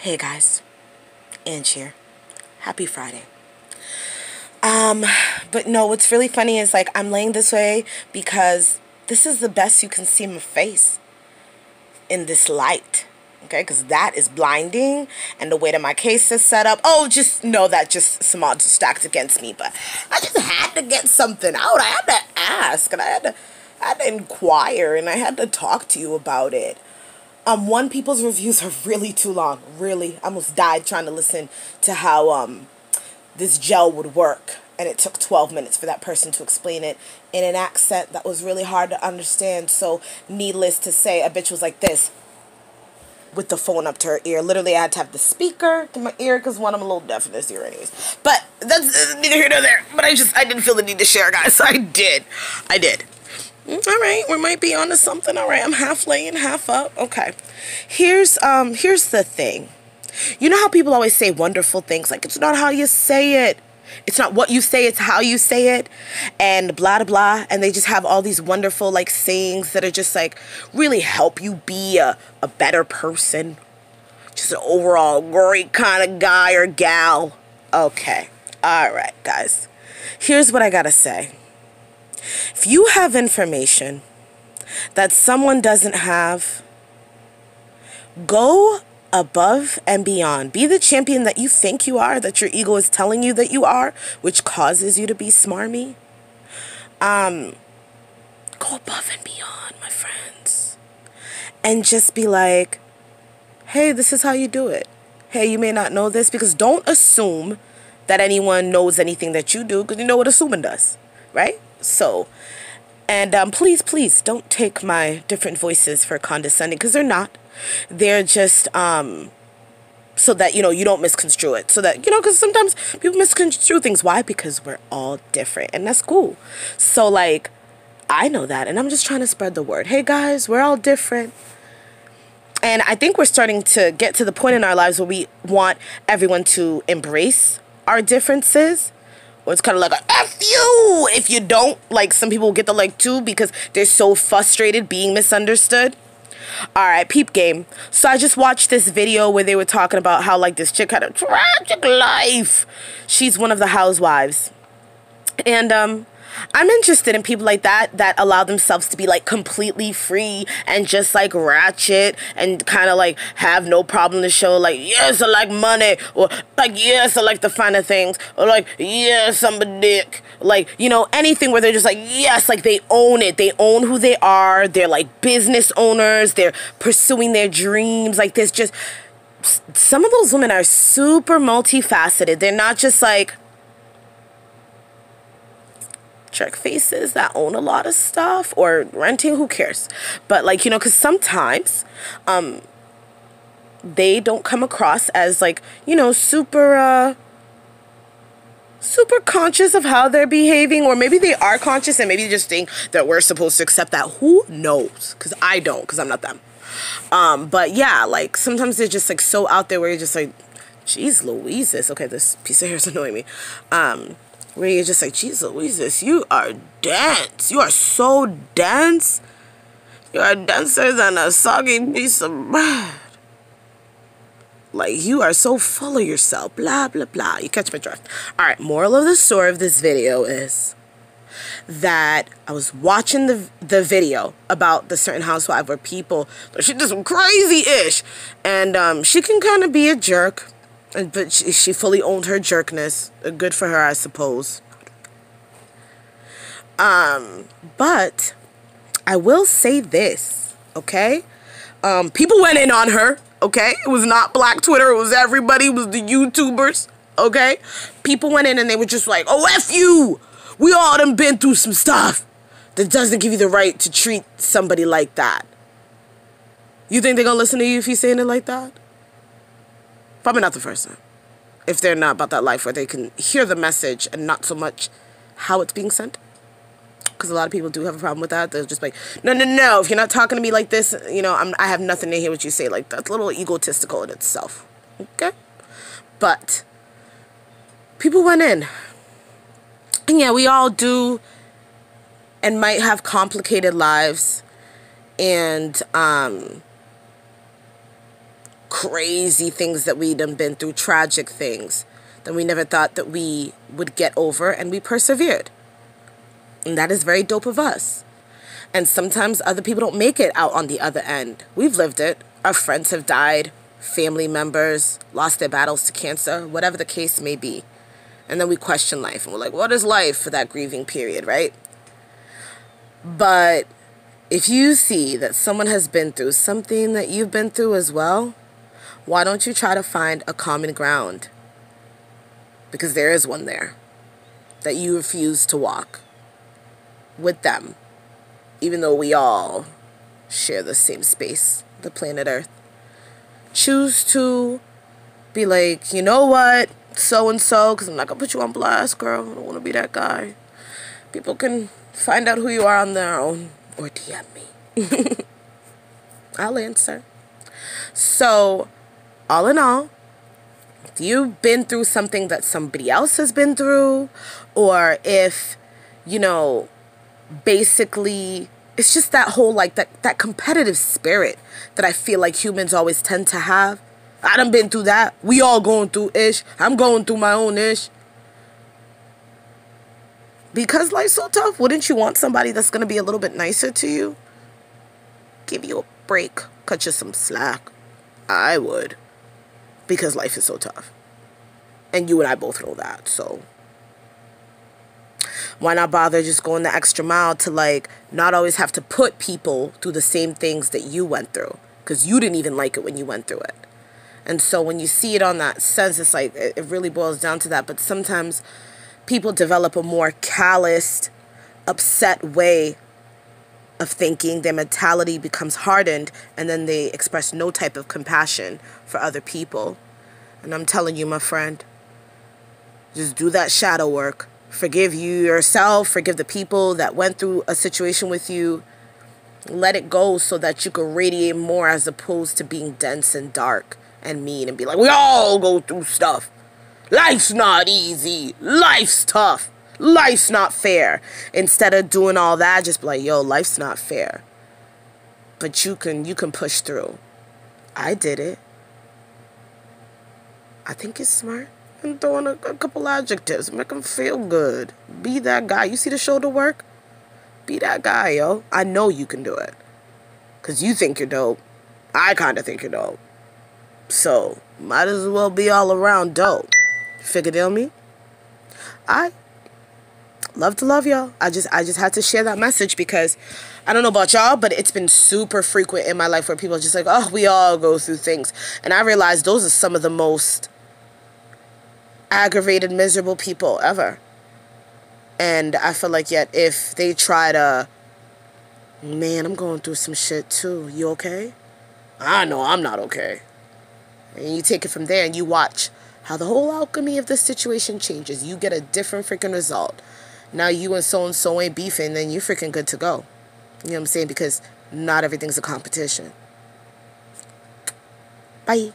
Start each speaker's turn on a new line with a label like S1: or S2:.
S1: Hey guys, Ange here. Happy Friday. But no, what's really funny is like I'm laying this way because this is the best you can see my face in this light. Okay, because that is blinding, and the way that my case is set up. Oh, just know that just some odds stacked against me, but I just had to get something out. I had to ask, and I had to inquire, and I had to talk to you about it. One, people's reviews are really too long. Really, I almost died trying to listen to how this gel would work, and it took 12 minutes for that person to explain it in an accent that was really hard to understand. So, needless to say, a bitch was like this, with the phone up to her ear. Literally, I had to have the speaker to my ear because one, I'm a little deaf in this ear anyways. But that's neither here nor there. But I didn't feel the need to share, guys. So I did. All right, we might be onto something. All right, I'm half laying, half up. Okay, here's the thing. You know how people always say wonderful things like it's not how you say it. It's not what you say, it's how you say it, and blah, blah, blah. And they just have all these wonderful, like, sayings that are just, like, really help you be a better person. Just an overall great kind of guy or gal. Okay. All right, guys. Here's what I gotta say. If you have information that someone doesn't have, go above and beyond. Be the champion that you think you are, that your ego is telling you that you are, which causes you to be smarmy. Go above and beyond, my friends. And just be like, hey, this is how you do it. Hey, you may not know this, because don't assume that anyone knows anything that you do, because you know what assuming does, right? So, and please don't take my different voices for condescending, because they're not. They're just so that you don't misconstrue it, so that because sometimes people misconstrue things. Why? Because we're all different, and that's cool. So like, I know that, and I'm just trying to spread the word. Hey guys, we're all different, and I think we're starting to get to the point in our lives where we want everyone to embrace our differences. Or it's kind of like a F you if you don't. Like, some people get the like too because they're so frustrated being misunderstood. Alright, peep game. So I just watched this video where they were talking about how like this chick had a tragic life. She's one of the housewives. And I'm interested in people like that allow themselves to be like completely free and just like ratchet and kind of like have no problem to show like, yes, I like money, or like, yes, I like the finer things, or like, yes, I'm a dick, like, anything where they're just like, yes, like they own it, they own who they are, they're like business owners, they're pursuing their dreams. Like, there's just some of those women are super multifaceted. They're not just like jerk faces that own a lot of stuff or renting, who cares? But like, because sometimes they don't come across as like, super conscious of how they're behaving, or maybe they are conscious and maybe they just think that we're supposed to accept that. Who knows? Because I don't, because I'm not them. But yeah, like sometimes they're just like so out there where you're just like, geez Louises, okay, this piece of hair is annoying me. Where you're just like, geez Louises, you are dense. You are so dense. You are denser than a soggy piece of bread. Like, you are so full of yourself. Blah, blah, blah. You catch my drift. Alright, moral of the story of this video is that I was watching the video about the certain housewife where people, she did some crazy-ish. And she can kind of be a jerk. But she fully owned her jerkness. Good for her, I suppose. But I will say this, okay? People went in on her, okay? It was not Black Twitter. It was everybody. It was the YouTubers, okay? People went in and they were just like, oh, F you! We all done been through some stuff that doesn't give you the right to treat somebody like that. You think they're gonna listen to you if you're saying it like that? Probably not the first time. If they're not about that life where they can hear the message and not so much how it's being sent. Because a lot of people do have a problem with that. They'll just be like, no, if you're not talking to me like this, I have nothing to hear what you say. Like, that's a little egotistical in itself. Okay? But people went in. And yeah, we all do and might have complicated lives. And crazy things that we done been through, tragic things that we never thought that we would get over, and we persevered. And that is very dope of us. And sometimes other people don't make it out on the other end. We've lived it. Our friends have died. Family members lost their battles to cancer. Whatever the case may be. And then we question life. And we're like, what is life for that grieving period, right? But if you see that someone has been through something that you've been through as well, why don't you try to find a common ground? Because there is one there that you refuse to walk with them, even though we all share the same space, the planet Earth. Choose to be like, you know what, so-and-so, because I'm not going to put you on blast, girl. I don't want to be that guy. People can find out who you are on their own, or DM me. I'll answer. So, all in all, if you've been through something that somebody else has been through, or if, you know, basically, it's just that whole, like, that competitive spirit that I feel like humans always tend to have. I done been through that. We all going through ish. I'm going through my own ish. Because life's so tough, wouldn't you want somebody that's going to be a little bit nicer to you? Give you a break. Cut you some slack. I would. Because life is so tough. And you and I both know that, so why not bother just going the extra mile to, like, not always have to put people through the same things that you went through, because you didn't even like it when you went through it. And so when you see it on that sense, it's like, it really boils down to that. But sometimes people develop a more calloused, upset way of thinking. Their mentality becomes hardened, and then they express no type of compassion for other people. And I'm telling you, my friend, just do that shadow work. Forgive you yourself. Forgive the people that went through a situation with you. Let it go so that you can radiate more, as opposed to being dense and dark and mean and be like, we all go through stuff. Life's not easy. Life's tough. Life's not fair. Instead of doing all that, just be like, yo, life's not fair. But you can push through. I did it. I think it's smart. I'm throwing a couple adjectives. Make them feel good. Be that guy. You see the shoulder work? Be that guy, yo. I know you can do it. Because you think you're dope. I kind of think you're dope. So, might as well be all around dope. Figure me? I love to love y'all. I just had to share that message, because I don't know about y'all, but it's been super frequent in my life where people are just like, oh, we all go through things. And I realized those are some of the most aggravated, miserable people ever. And I feel like, yet, if they try to, man, I'm going through some shit too. You okay? I know I'm not okay. And you take it from there and you watch how the whole alchemy of the situation changes. You get a different freaking result. Now you and so ain't beefing, then you're freaking good to go. You know what I'm saying? Because not everything's a competition. Bye.